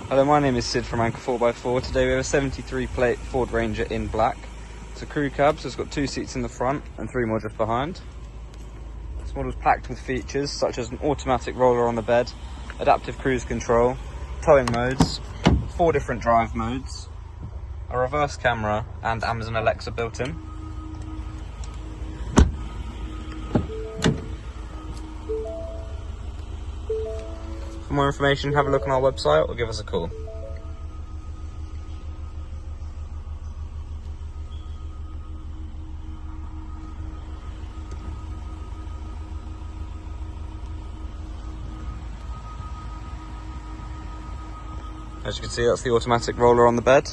Hello, my name is Sid from Anchor 4x4. Today we have a 73 plate Ford Ranger in black. It's a crew cab, so it's got 2 seats in the front and 3 more just behind. This model is packed with features such as an automatic roller on the bed, adaptive cruise control, towing modes, 4 different drive modes, a reverse camera and Amazon Alexa built in. For more information, have a look on our website or give us a call. As you can see, that's the automatic roller on the bed.